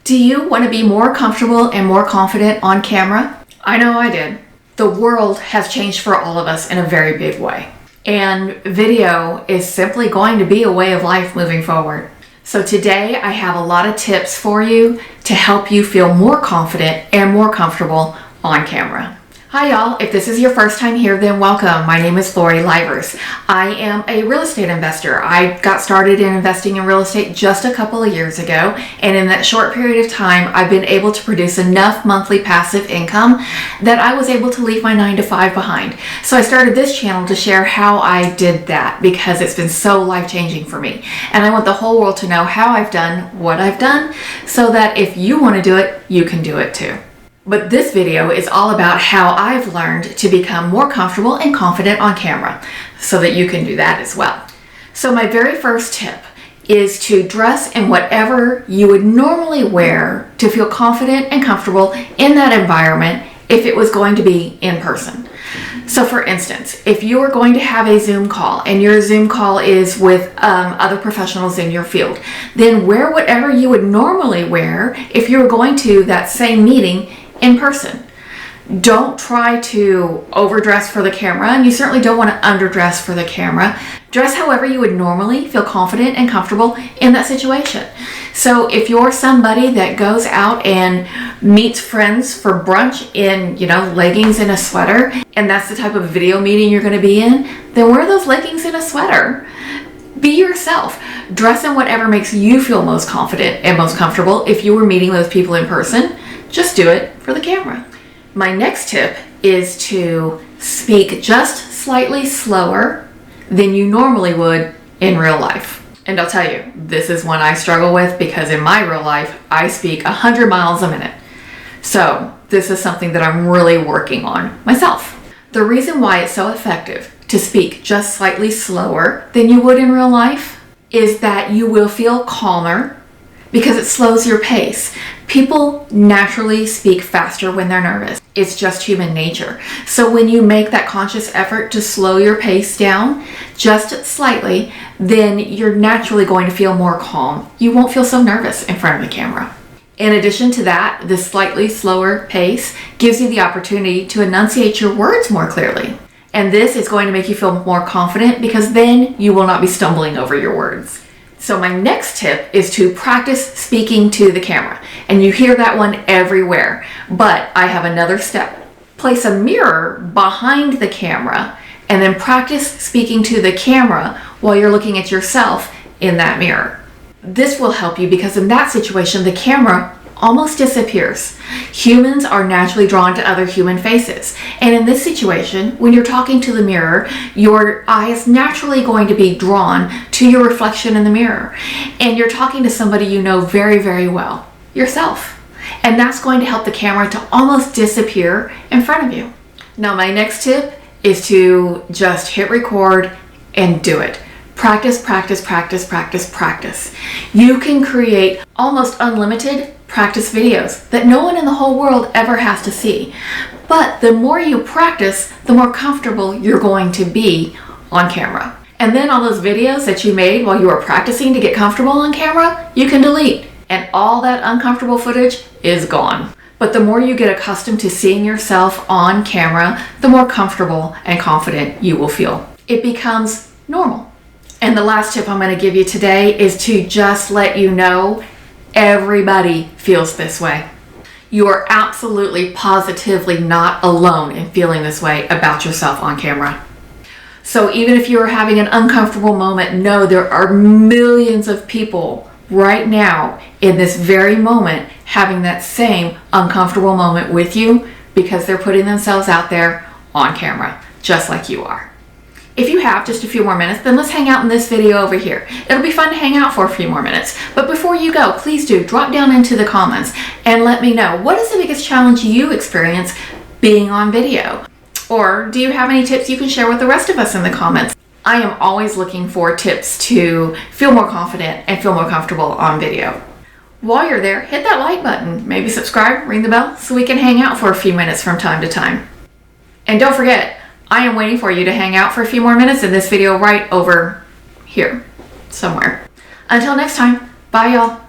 Do you want to be more comfortable and more confident on camera? I know I did. The world has changed for all of us in a very big way. And video is simply going to be a way of life moving forward. So today I have a lot of tips for you to help you feel more confident and more comfortable on camera. Hi y'all, if this is your first time here, then welcome. My name is Lori Livers. I am a real estate investor. I got started in investing in real estate just a couple of years ago, and in that short period of time, I've been able to produce enough monthly passive income that I was able to leave my 9-to-5 behind. So I started this channel to share how I did that because it's been so life-changing for me. And I want the whole world to know how I've done what I've done so that if you want to do it, you can do it too. But this video is all about how I've learned to become more comfortable and confident on camera so that you can do that as well. So my very first tip is to dress in whatever you would normally wear to feel confident and comfortable in that environment if it was going to be in person. So for instance, if you are going to have a Zoom call and your Zoom call is with other professionals in your field, then wear whatever you would normally wear if you were going to that same meeting in person. Don't try to overdress for the camera, and you certainly don't want to underdress for the camera. Dress however you would normally feel confident and comfortable in that situation. So if you're somebody that goes out and meets friends for brunch in, leggings and a sweater, and that's the type of video meeting you're going to be in, then wear those leggings and a sweater. Be yourself. Dress in whatever makes you feel most confident and most comfortable. If you were meeting those people in person, just do it for the camera. My next tip is to speak just slightly slower than you normally would in real life. And I'll tell you, this is one I struggle with because in my real life, I speak 100 miles a minute. So this is something that I'm really working on myself. The reason why it's so effective to speak just slightly slower than you would in real life is that you will feel calmer because it slows your pace. People naturally speak faster when they're nervous. It's just human nature. So when you make that conscious effort to slow your pace down just slightly, then you're naturally going to feel more calm. You won't feel so nervous in front of the camera. In addition to that, the slightly slower pace gives you the opportunity to enunciate your words more clearly. And this is going to make you feel more confident because then you will not be stumbling over your words. So my next tip is to practice speaking to the camera. And you hear that one everywhere, but I have another step. Place a mirror behind the camera and then practice speaking to the camera while you're looking at yourself in that mirror. This will help you because in that situation, the camera almost disappears. Humans are naturally drawn to other human faces. And in this situation, when you're talking to the mirror, your eye is naturally going to be drawn to your reflection in the mirror. And you're talking to somebody you know very, very well, yourself. And that's going to help the camera to almost disappear in front of you. Now, my next tip is to just hit record and do it. Practice, practice, practice, practice, practice. You can create almost unlimited practice videos that no one in the whole world ever has to see. But the more you practice, the more comfortable you're going to be on camera. And then all those videos that you made while you were practicing to get comfortable on camera, you can delete. And all that uncomfortable footage is gone. But the more you get accustomed to seeing yourself on camera, the more comfortable and confident you will feel. It becomes normal. And the last tip I'm going to give you today is to just let you know everybody feels this way. You are absolutely, positively not alone in feeling this way about yourself on camera. So even if you are having an uncomfortable moment, know there are millions of people right now in this very moment having that same uncomfortable moment with you because they're putting themselves out there on camera, just like you are. If you have just a few more minutes, then let's hang out in this video over here. It'll be fun to hang out for a few more minutes. But before you go, please do drop down into the comments and let me know, what is the biggest challenge you experience being on video? Or do you have any tips you can share with the rest of us in the comments? I am always looking for tips to feel more confident and feel more comfortable on video. While you're there, hit that like button, maybe subscribe, ring the bell, so we can hang out for a few minutes from time to time. And don't forget, I am waiting for you to hang out for a few more minutes in this video right over here somewhere. Until next time, bye y'all.